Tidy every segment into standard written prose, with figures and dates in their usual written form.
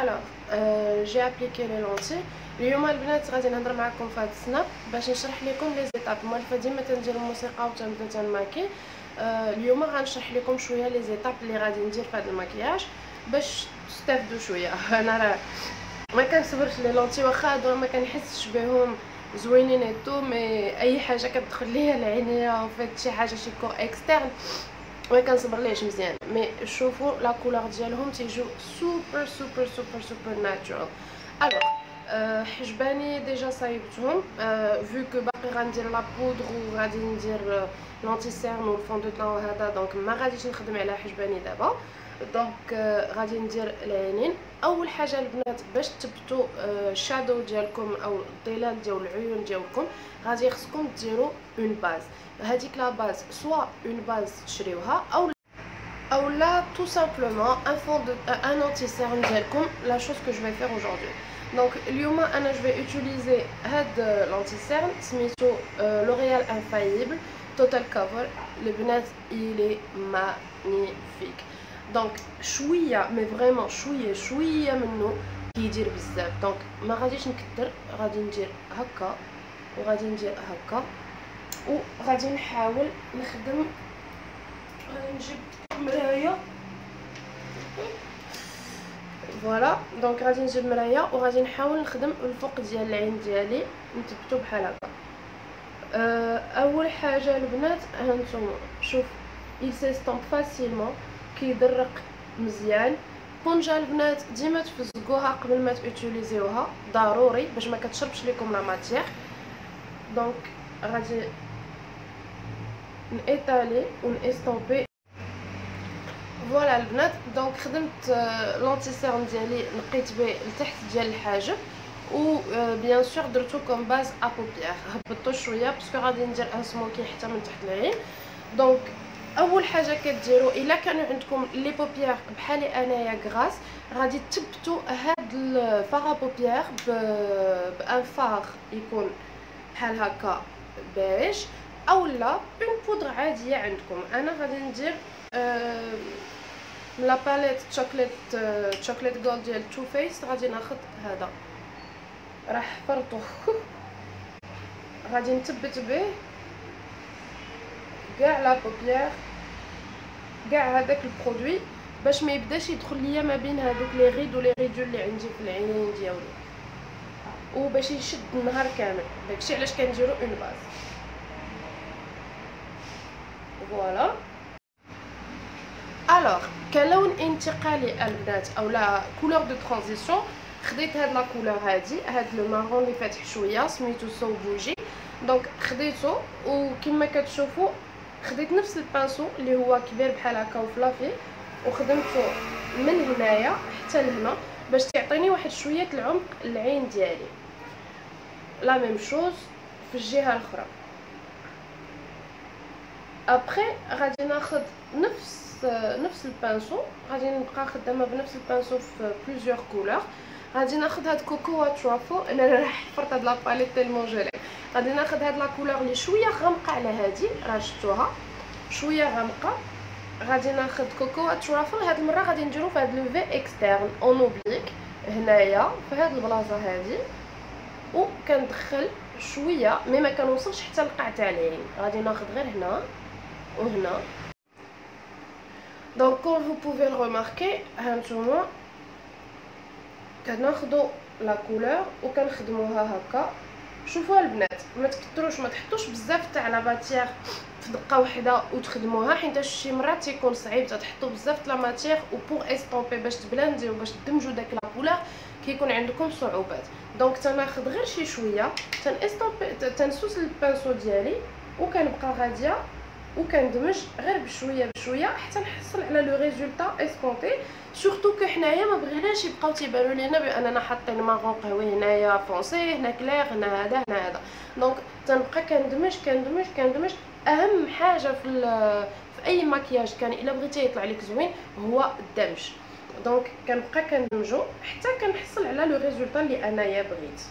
الوغ جي ابليكي لي لونتي. اليوم البنات غادي نهضر معكم في هاد السناب باش نشرح لكم لي زيتاب. المره ديما تندير الموسيقى وتنبدا تنماكي. اليوم غنشرح لكم شويه لي زيتاب اللي غادي ندير في هذا المكياج باش تستافدوا شويه. انا راه ما كنصبرش لي لونتي، واخا هادو ما كنحسش بهم زوينين ايتو، مي اي حاجه كتدخل ليا لعينيا وفات شي حاجه شي كور اكسترن ما كنصبر ليش مزيان. مي شوفوا لا كولور ديالهم تيجيو سوبر سوبر سوبر سوبر ناتشورال. الوغ حجباني ديجا صايبتهم فيو كو باقي غندير لا بودر وغادي ندير لونتي سيرم والفون دو تان وهذا، دونك ما غاديش نخدم على حجباني دابا. دونك غادي ندير العينين. اول حاجه البنات باش تثبتوا الشادو ديالكم او الظلال ديال العيون ديالكم غادي خصكم ديروا اون باز. هذيك لا باز سوا اون باز تشريوها او لا tout simplement un fond de un anti-cerne ديالكم. لا chose que je vais faire aujourd'hui. donc اليوم انا je vais utiliser هاد l'anti-cerne سميتو L'Oréal Infaillible Total Cover. البنات il est magnifique. دونك شويه مي فريمون شويه منه كيدير بزاف. دونك ما غاديش نكثر، غادي ندير هكا وغادي ندير هكا وغادي نحاول نخدم. غادي نجيب مرايه فوالا. دونك غادي نجيب مرايه وغادي نحاول نخدم الفوق ديال العين ديالي نثبتو بحال هكا. اول حاجه البنات هانتوما شوف il s'estompe facilement كيدرق مزيان. طنجه البنات ديما تفزقوها قبل ما تيوتيليزيوها ضروري باش ما كتشربش لكم لا ماتيير. دونك غادي نيطالي ونستومبي فوالا البنات. دونك خدمت لونتي سيرم ديالي نقيت به لتحت ديال الحاجب و بيان سور درتو كوم باز ا بوبيير. هبطو شويه باسكو غادي ندير ان سموكي حتى من تحت العين. دونك اول حاجه كديروا الا كانوا عندكم لي بوبيير بحالي انايا غراس غادي تثبتوا هاد الفار بوبيير بان فار يكون بحال هكا بيج اولا اون بودر عاديه عندكم. انا غادي ندير لا باليت شوكليت جولد ديال تو فيس. غادي ناخذ هذا راه حفرته غادي نثبت به كاع لا بوبيير كاع هذاك البرودوي باش ما يبداش يدخل ليا ما بين هذوك لي غيد ولي ريدول اللي عندي في العينين ديالي، وباش يشد النهار كامل. داكشي علاش كنديرو اون باز فوالا. الوغ كلون انتقالي البنات او لا كولور دو ترانزيسيون خديت هاد لا كولور هاد لو مارون اللي فاتح شويه سميتو سو بوجي. دونك خديتو وكما كتشوفوا خديت نفس البانسو اللي هو كبير بحال هكا وفلافي وخدمته من هنايا حتى لهنا باش تعطيني واحد شويه العمق العين ديالي. لا ميم شوز في الجهه الاخرى. ابري غادي ناخذ نفس البانسو، غادي نبقى خدامه بنفس البانسو في بليزيور كولور. غادي ناخذ هاد كوكو ترافو. انا راح حفرت هاد لاباليت تالمون جالي. غادي ناخذ هاد لا كولور اللي شويه غامقه على هادي راه شفتوها شويه غامقه. غادي ناخذ كوكو ترافل. هاد المره غادي نديرو في هاد لو في اكسترن اون اوبليك هنايا في هاد البلاصه هادي وكندخل شويه مي ما كنوصلش حتى لقاع تاع العين. غادي ناخذ غير هنا وهنا. دونك كوم فو بوفي لو ريماركي هانتوما كناخذوا لا كولور وكنخدموها هكا. شوفوا البنات ما تكثروش، ما تحطوش بزاف تاع لا ماتيير في دقه واحده وتخدموها، حيت شي مرات تيكون صعيب تحطوا بزاف لا ماتيير و بوغ استومبي باش تبلانديو باش تدمجوا داك لا كولور كيكون عندكم صعوبات. دونك تناخذ غير شي شويه تنسوس البانسو ديالي وكنبقى غاديه وكندمج غير بشويه بشويه حتى نحصل على لو ريزولطا اسكونتي. سورتو كو حنايا ما بغيناش يبقاو تيبانوا لينا باننا حاطين مارون قهوي هنايا فونسي هنا كلير هنا هذا هنا هذا. دونك تنبقى كندمج. اهم حاجه في اي مكياج كان الا بغيتيه يطلع لك زوين هو الدمج. دونك كنبقى كندمجو حتى كنحصل على لو ريزولطا اللي انايا بغيت.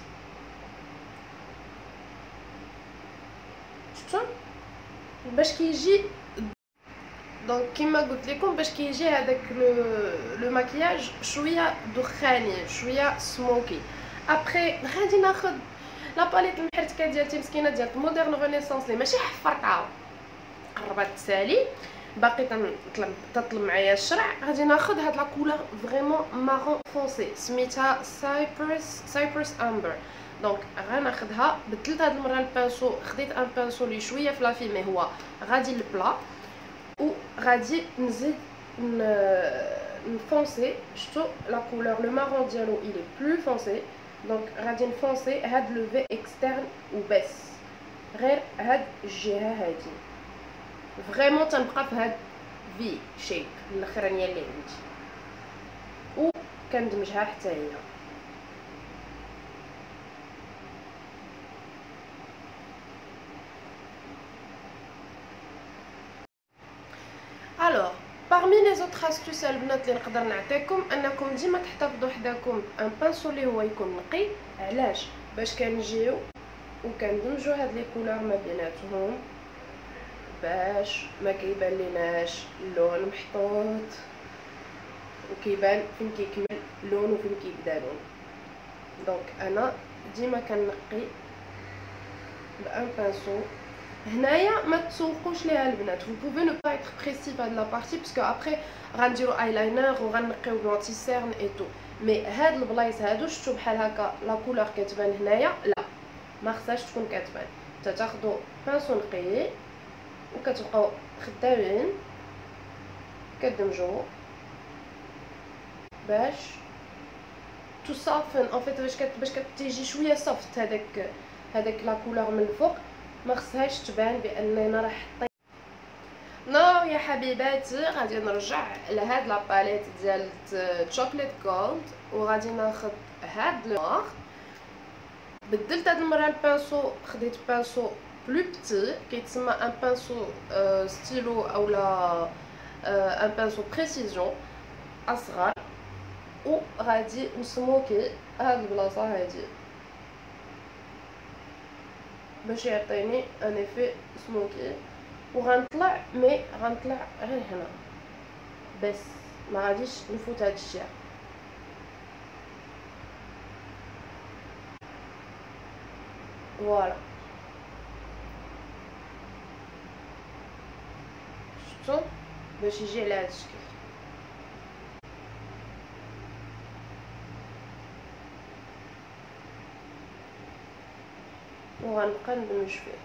شفتوا باش كيجي دونك كيما قلت لكم باش كيجي هذاك لو ماكياج شويه دخاني شويه سموكي. ابري غادي ناخذ لا باليت المحرتكه ديالتي مسكينه ديال مودرن رينيسانس اللي ماشي حفرقعه قربت تسالي باقي تطلب معايا الشرع. غادي ناخذ هاد لا كولور فريمون مارون فونسي سميتها سايبرس امبر. دونك غناخذها بدلت هاد المره البانسو، خديت ان بانسو لي شويه فلافي مي هو غادي للبلا و غادي نزيد نفونسي. شفتو لا كولور لو مارون ديالو il est plus foncé دونك غادي نفونسي هاد لو في اكسترن وبس غير هاد الجهه هادي فريمون تنبقى في هاد في شيب الاخرانيه اللي عندي و كندمجها حتى هي. الوغ parmi les autres astuces البنات اللي نقدر نعطيكم انكم ديما تحتفظوا حداكم ان بانسو اللي هو يكون نقي. علاش؟ باش كنجيو وكندمجوا هاد لي كولور ما بيناتهم باش ما كيبان ليناش اللون محطوط وكيبان فين كيكمل لون وفين كيبدا لون. دونك انا ديما كنقي بان بانسو. هنايا ما تسوقوش ليها البنات، vous pouvez ne pas être précis dans la partie parce que après غنديرو ايلاينر وغنقيو بلونتي سيرن اي تو. مي هاد البلايص هادو شفتو بحال هكا لا كولور كتبان هنايا لا ما خصهاش تكون كتبان. تاخدو بانسو نقي وكتبقاو خدامين كدمجو باش تصافن ان فيت باش كتجي شويه صفت هذاك لا كولور من الفوق ما خصهاش تبان باننا راه حطينا. نو يا حبيباتي غادي نرجع لهاد لا باليت ديال تشوكليت جولد وغادي ناخذ هاد لو بدلت هاد المره البانسو. خديت بانسو بلو بتي كيتسمى ان بانسو ستيلو اولا ان بانسو بريسيزيون اصغر وغادي نسموكي هاد البلاصه هادي باش يعطيني ان ايفي سموكي وغنطلع مي غنطلع غير هنا بس ما غاديش نفوت هاد الشيء. فوالا شفتو باش يجي على هاد الشكل. وغنبقى ندمج فيه.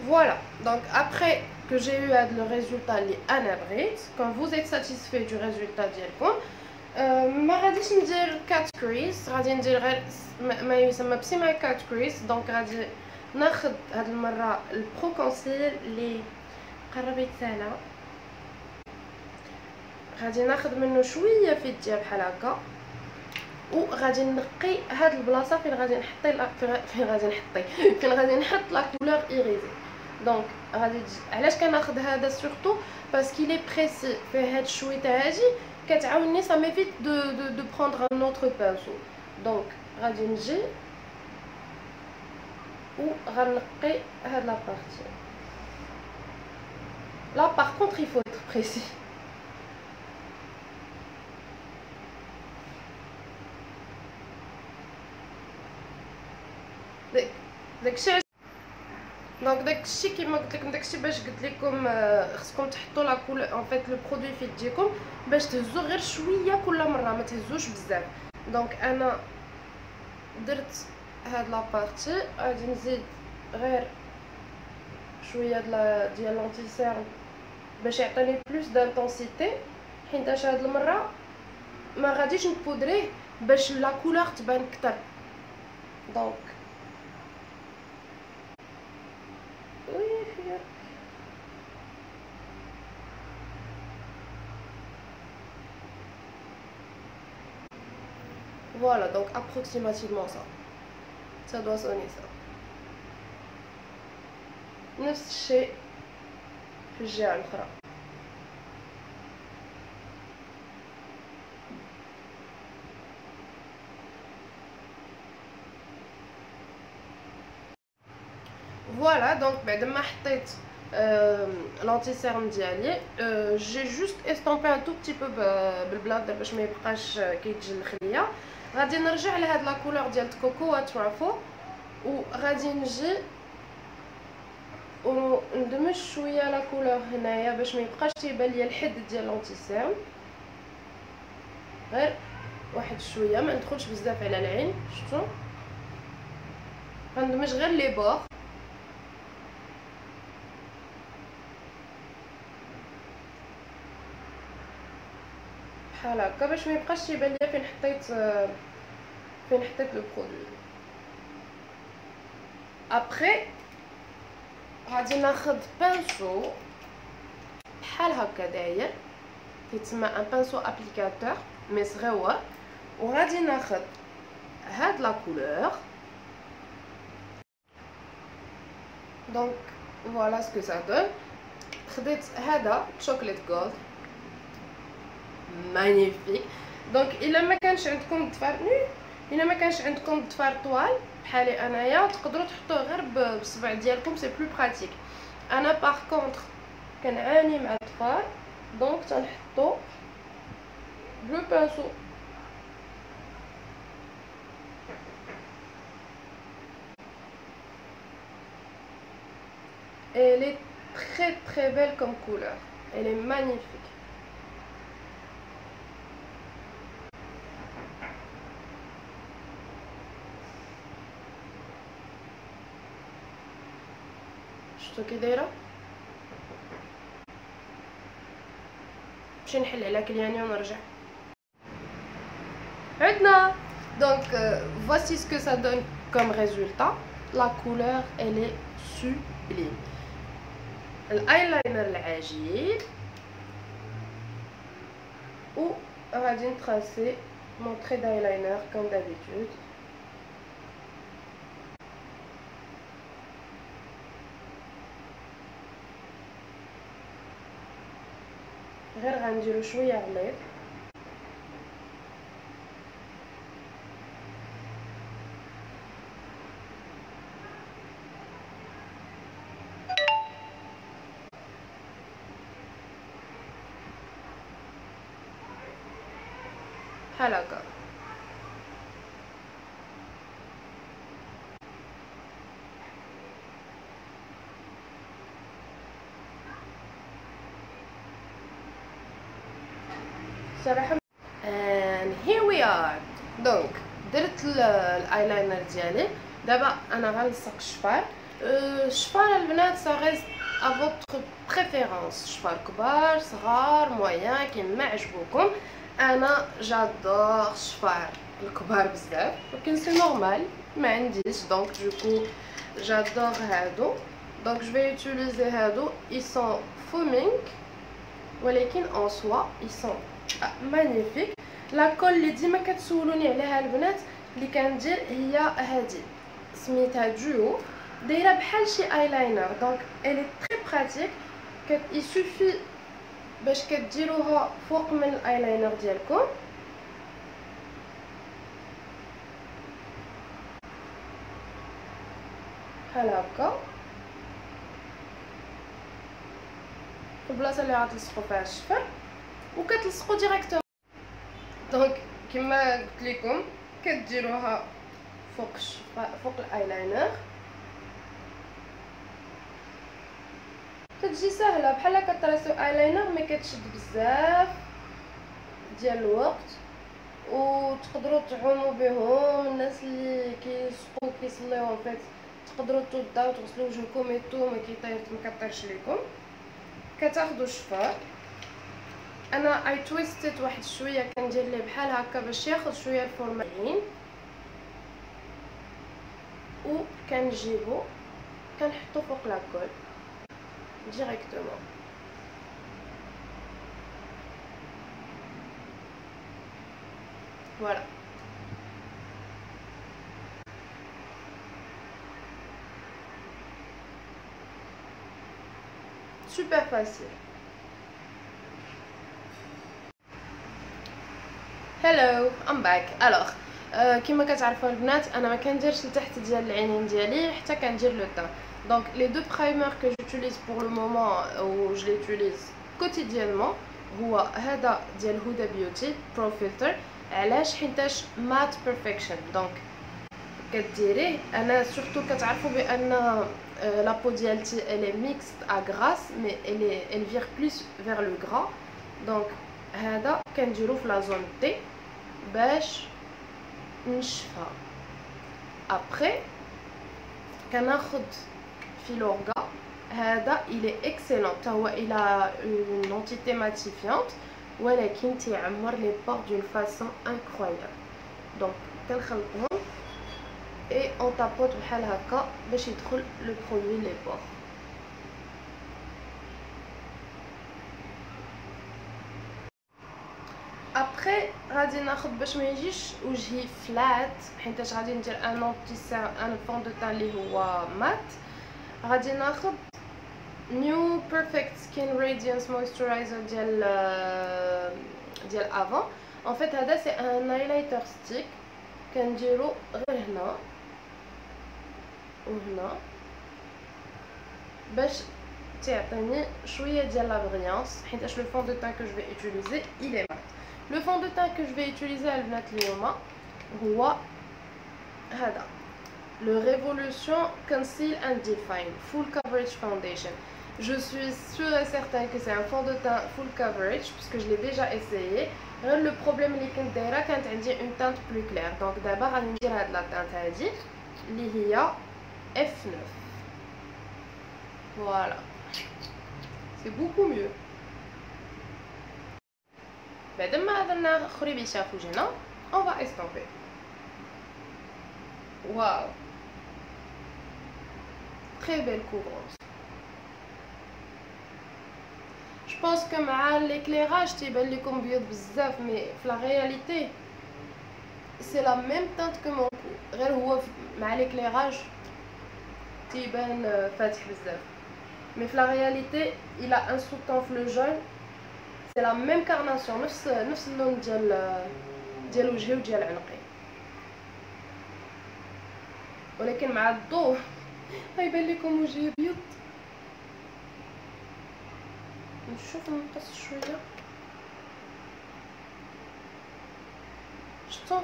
Voilà, donc après que j'ai eu le résultat اللي انا بغيت quand vous êtes satisfait du résultat ديالكم ما غاديش ندير كات كريس، غادي ندير غير ما يسمى بسيما كات كريس. دونك غادي ناخذ هاد المره البرو كونسيل اللي قرب يتسالى، غادي ناخذ منه شويه في الدياب بحال هكا وغادي نقي هاد البلاصه فين غادي نحط لا كولور ايريزي. دونك غادي علاش كناخذ هذا سورتو باسكو لي بريسي فيه هاد الشويته هادي كتعاونني سا ميفيت دو بروندر ان اوتر بانسو. دونك غادي نجي وغنقي هاد لا بارتي لا. باغ كونطخ il faut être précis. داكشي دونك داكشي كيما قلت لكم، داكشي باش قلت لكم خصكم تحطوا لا كول ان فيت لو برودوي في يديكم باش تهزو غير شويه كل مره ما تهزوش بزاف. دونك انا درت هاد لا بارتي غادي نزيد غير شويه ديال لونتي سيرن باش يعطيني بلوس دانتونسيتي، حيتاش هاد المره ما غاديش نبودريه باش لا كولور تبان كتر. دونك voilà, donc approximativement ça doit sonner ça. نفس الشيء في الجهة الأخرى. فوالا دونك بعد ما حطيت لونتي سيرم ديالي. جي جوست استومبي ان تو بتي بو بالبلاندر باش ما يبقاش كيتجلخ ليا. غادي نرجع لهاد لا كولور ديال كوكو واترافو، وغادي نجي وندمج شويه لا كولور هنايا باش ما يبقاش تيبان ليا الحد ديال لونتي سيرم، غير واحد شويه، ما ندخلش بزاف على العين. شفتوا غندمج غير لي بور بحال هكا باش ما يبقاش تيبان ليا فين حطيت لو برودوي. ابري غادي ناخذ بانسو بحال هكا داير كيتسمى ان بانسو ابليكاتور مي صغيور، وغادي ناخذ هاد لا كولور. دونك فوالا سكو سا دون. خديت هذا شوكليت جولد مانيفيك. دونك الا ما كانش عندكم ضفار طوال بحالي انايا تقدروا تحطوه غير بالصبع ديالكم، سي بلو براتيك. انا باغ كونطخ كنعاني مع الضفار، دونك تنحطو بلو بانسو. Elle est très très belle comme couleur, elle est magnifique. شفتو كي دايره؟ نمشي نحل على كلياني ونرجع. عدنا. Donc voici ce que ça donne comme résultat. La couleur elle est sublime. الايلاينر العجيب، و غادي نتراسي مون تري دايلاينر كوم دابيتود. غير غنديرو شويه غليظ بحال هكا. صراحه and here we are. دونك درت الايلاينر ديالي. دابا انا غنلصق الشفار. الشفار البنات سا ريست ا فوتر بريفيرونس، شفار كبار صغار مويان كيما عجبوكم. انا جادور شفار الكبار بزاف، ولكن سي نورمال ما عنديش، دونك دوكو جادور هادو. دونك جو في يوتيليزي هادو، اي سون فومينغ ولكن اون سوا اي سون مانيفيك. لا كول اللي ديما كتسولوني عليها البنات اللي كندير هي هادي سميتها جوو، دايره بحال شي ايلاينر. دونك الي تري براتيك، يسوفي باش كديروها فوق من الايلاينر ديالكم. بحال هكا في البلاصه اللي غتلصقوا فيها الشفر، وكتلصقوا ديريكتوم. دونك كما قلت لكم كديروها فوق الايلاينر، كتجي سهله بحال كتراسو ايلاينر، ما كتشد بزاف ديال الوقت، وتقدروا تعوموا بهم. الناس اللي كيسقوا كيصليو ان فيت تقدروا تبداو تغسلوا وجهكم ايتو ما كطيرش ليكم. كتاخذوا الشفار. انا اي تويستيت واحد شويه، كندير ليه بحال هكا باش ياخذ شويه الفورمالين، وكنجيبو كنحطو فوق لاكول ديريكتومون. فوالا سوبر فاسيل. هلو ام باك. الوغ كما كتعرفوا البنات انا ما كنديرش لتحت ديال العينين ديالي، حتى كندير لو طون. Donc les deux primers que j'utilise pour le moment ou je l'utilise quotidiennement هو هذا ديال هدى بيوتي برو فلتر. علاش؟ حيتاش مات بيرفكشن. دونك كديريه انا سورتو كتعرفوا بان la peau ديالتي elle est mixte à grasse mais elle vire plus vers le gras. donc هذا كنديرو في لا زون تي باش نشفها. après كناخد فيلورغا. هذا il est excellent حتى هو il a une entité matifiante ولكن تيعمر لي بور d'une façon incroyable. donc كنخلطهم et on tapote بحال هكا باش يدخل لو برودوي لي بور. ابري غادي ناخد باش ما يجيش وجهي فلات حيتاش غادي ندير ان فون دو تان اللي هو مات. غادي ناخد نيو بيرفكت سكين راديانس مويسترايزر ديال افون. ان فيت هذا سي ان هايلايتر ستيك كنديرو غير هنا وهنا باش تعطيني شويه ديال لا بريانس حيتاش لو فون دو تان كو جو في utiliser il est mat. لو فون دو تان كو جو في utiliser البنات اليوم هو هذا le Revolution Conceal and Define Full Coverage Foundation. Je suis sûre et certaine que c'est un fond de teint full coverage puisque je l'ai déjà essayé. Le problème اللي كنت دايره كانت عندي une teinte plus claire. donc دابا غادي ندير هاد لا teinte هادي اللي هي F9. voilà, c'est beaucoup mieux. بعد ما درنا خريبي شافو جينا on va estomper. waouh, très belle couvrance. je pense que مع l'éclairage تيبان لكم بيض بزاف mais في la réalité c'est la même teinte que mon cou. غير هو مع l'éclairage تيبان فاتح بزاف mais في la réalité il a un sous-ton fleu jaune. c'est la même carnation نفس اللون ديال وجهي وديال عنقي ولكن مع الضوء غيبان لكم وجهي ابيض. نشوف نقص شويه. شفتو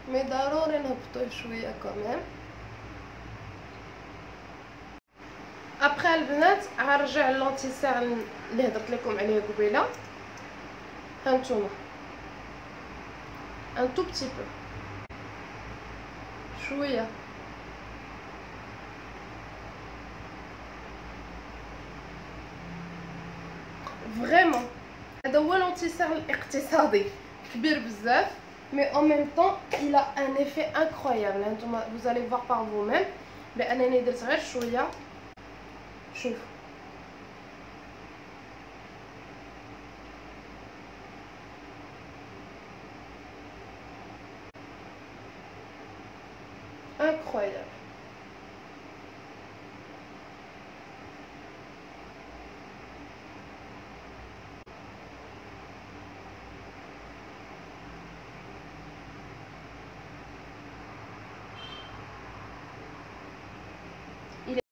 مي ضروري نهبطوه شويه كمان. ابخي البنات غنرجع لونتيسير اللي هضرت لكم عليه قبيله. هانتوما un tout petit peu شويه فريمون. هذا هو لونتيسير الاقتصادي كبير بزاف mais en même temps il a un effet incroyable. هانتوما vous allez voir par vous-même بانني درت غير شويه. شوف incroyable. il est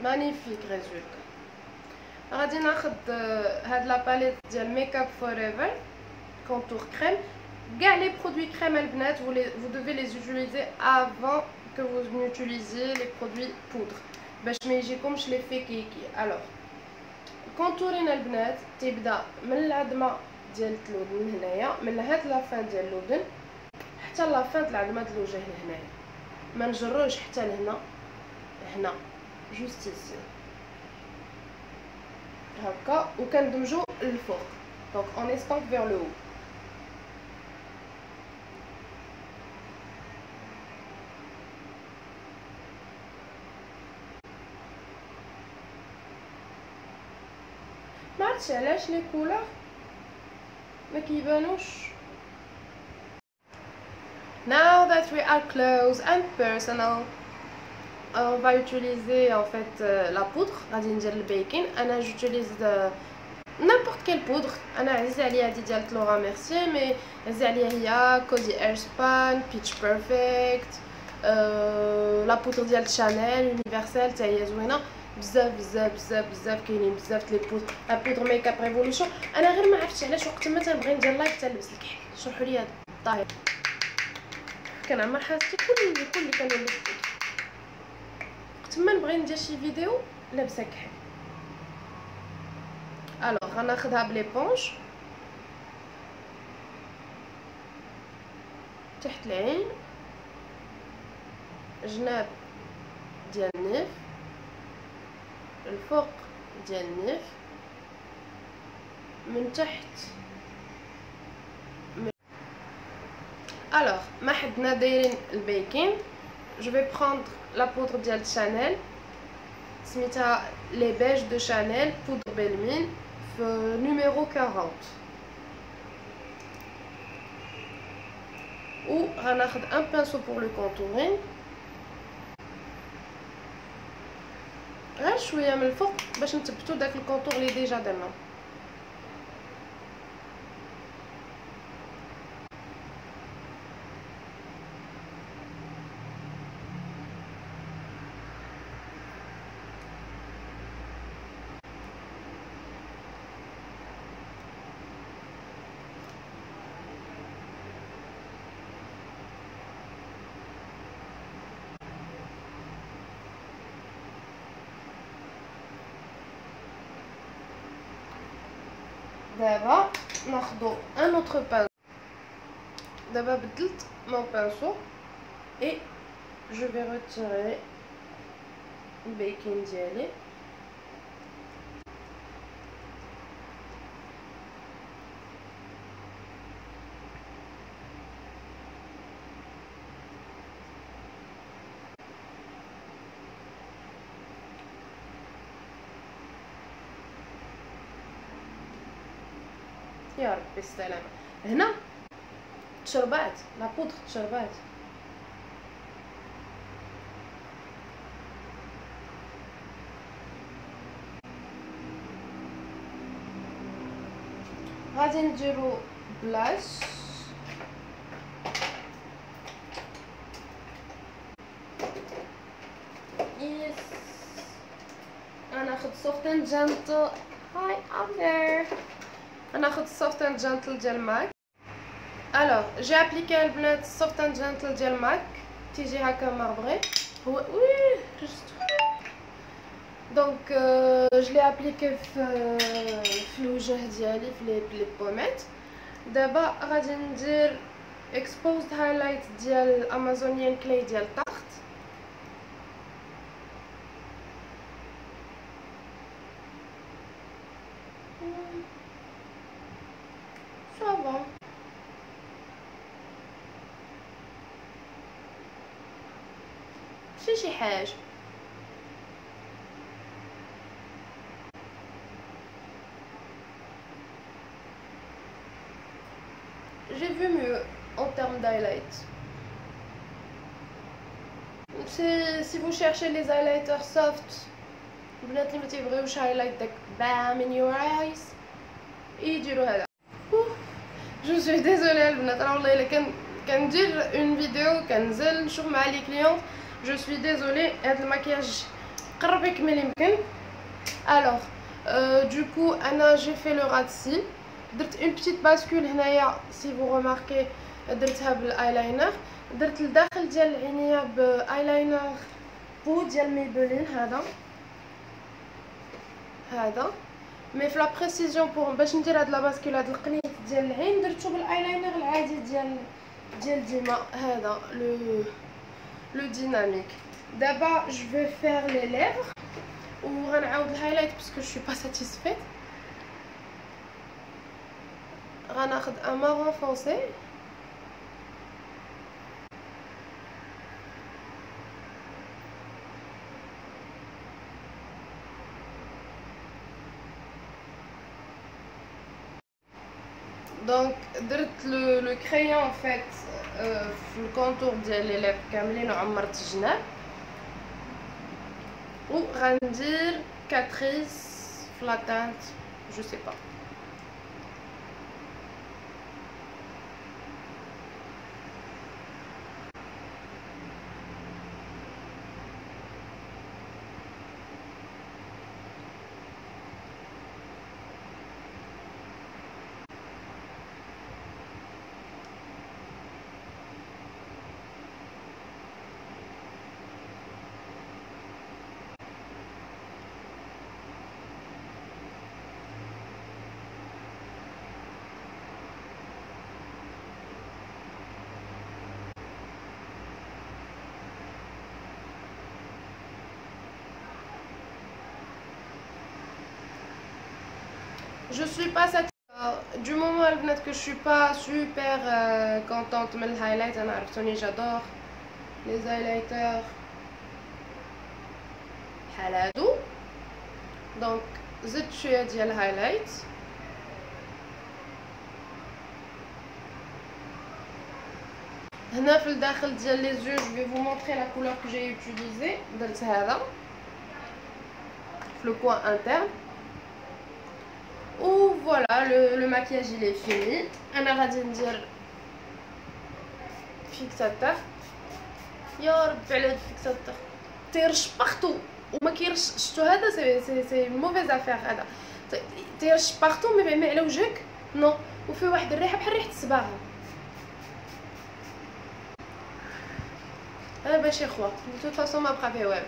magnifique résultat. غادي ناخد هاد لا باليت ديال ميك اب فور ايفر contour crème. Gars, les produits crème البنات vous devez les utiliser avant que vous n'utilisiez les produits poudre باش ما يجيكمش l'effet كيكي. alors كونتورين البنات تيبدا من العظمه ديال الودن من هنايا من هاد لافان ديال الودن حتى لافان ديال العظمه ديال الوجه لهنايا. ما نجروش حتى لهنا هنا جوست ici هكا وكندمجو للفوق. donc on estompe vers le haut. معرفتش علاش لي كولور ما كيبانوش. now that we are close and personal on va utiliser en fait la poudre. غادي ندير البيكين. انا j'utilise n'importe quelle poudre. انا عزيز عليا هذه ديال لورا ميرسي، مي عزيز عليا هي كوزي اير سبان، بيتش بيرفكت، لا بودر ديال شانيل يونيفرسال حتى هي زوينه. بزاف بزاف بزاف بزاف كاينين بزاف لي بودر. لا بودر ميك اب ريفولوشن. انا غير ما عرفتش علاش وقت ما تنبغي ندير لايف تنلبس الكحل. شرحوا لي هذا الطاهر. كنعمر حياتي كل كنلبس بودر. وقت ما نبغي ندير شي فيديو لابسه كحل. الوغ غناخدها بليبونج تحت العين، جناب ديال النيف، الفوق ديال النيف، من تحت. الوغ ما حدنا دايرين البيكين. جو في بروندر لا بودر ديال شانيل سميتها لي بيج دو شانيل بودر بلمين في نيميرو 40. و غناخد ان بانسو بور لو كونتورين، غير شويه من الفوق باش نثبتو داك الكونتور اللي ديجا درنا. دابا ناخدو ان اوتر بانسو. دابا بدلت مون بانسو اي جو في روتيري البيكين ديالي. يا ربي السلامه. هنا تشربات لا بودر تشربات. غادي نديرو بلاش يس. غناخد سوفت اند جنتل. هاي اب ذير. غناخد سوفت اند جنتل ديال ماك. الوغ جي ابليكي البنات سوفت اند جنتل ديال ماك، تيجي هكا ماربغي. هو وي جوست دونك جلي ابليكي في الوجه ديالي في لي بوميت. دابا غادي ندير اكسبوزد هايلايت ديال امازونيان كلاي ديال طاخت. صافا ماشي شي حاجه. J'ai vu mieux en termes d'highlight. Si vous cherchez les highlighters soft, البنات اللي ما تيبغيوش highlight داك bam in your eyes يديروا هذا. جو سوي ديزولي البنات، انا والله الا كندير اون فيديو كنزل نشوف مع لي كليونط. جو سوي ديزولي هاد المكياج قرب يكمل يمكن. الوغ دوكو انا جي في لو راتسي، درت اون بتيت باسكول هنايا سي فو روماركي، درتها بالايلاينر. درت الداخل ديال العينيه بايلاينر بو ديال ميبلين هذا مي في لا بريسيزيون بور باش ندير هاد لا باسكول هاد القنيت ديال العين درتو بالايلاينر العادي ديال ديما هذا لو ديناميك. دابا جو في فير لي ليفر وغنعاود الهايلايت باسكو جو سوي با ساتيسفيت. غناخد ان مارون فونسي دونك درت لو كريون فات في الكونتور ديال لي ليف كاملين وعمرت الجناب. و غندير كاتريس في لا تانت جو سي با je suis pas satisfaite du moment البنات que je suis pas super contente من الهايلايت. انا عرفتوني j'adore les highlighters بحال هادو. دونك زدت شويه ديال الهايلايت. هنا في الداخل ديال لي زيو جو في vous montrer la couleur que j'ai utilisée. درت هذا في le coin interne. و voilà le maquillage il est fini. انا غادي ندير فيكساتور. يا ربي على هاد الفيكساتور تيرش بارتو وما كيرش. شفتو هذا سي موفيز افير. هذا تيرش بارتو مي على وجهك نو. وفيه واحد الريحه بحال ريحه الصباغه. باش اخوا de toute façon ما بقى فيه والو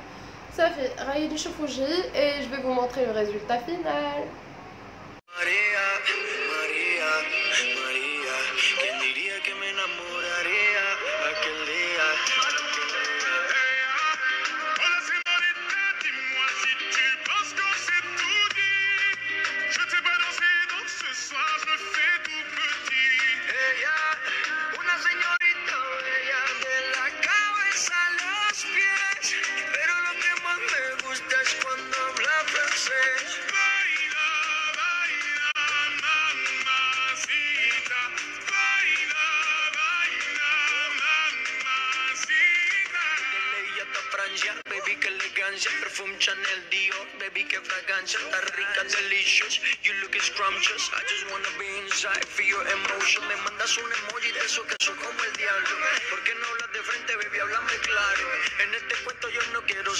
صافي. غادي نشوف وجهي et je vais vous montrer le résultat final. María, María, María, ¿quién diría que me enamoraría aquel día? Hola señorita, dis-moi si tu penses que c'est tout dit. Je t'ai pas dansé donc ce soir je me fais tout petit. Ella, una señorita bella de la cabeza a los pies, pero lo que más me gusta es cuando habla francés. Baila, baila, mamacita, baila, baila, mamacita. De ella hasta Francia, baby, qué elegancia, perfume Chanel, Dior, baby, qué fragancia, está rica, delicious, you look scrumptious, I just wanna be inside, feel your emotion, me mandas un emoji de eso que son como el diablo, ¿por qué no hablas de frente, baby, háblame claro, en este cuento yo no quiero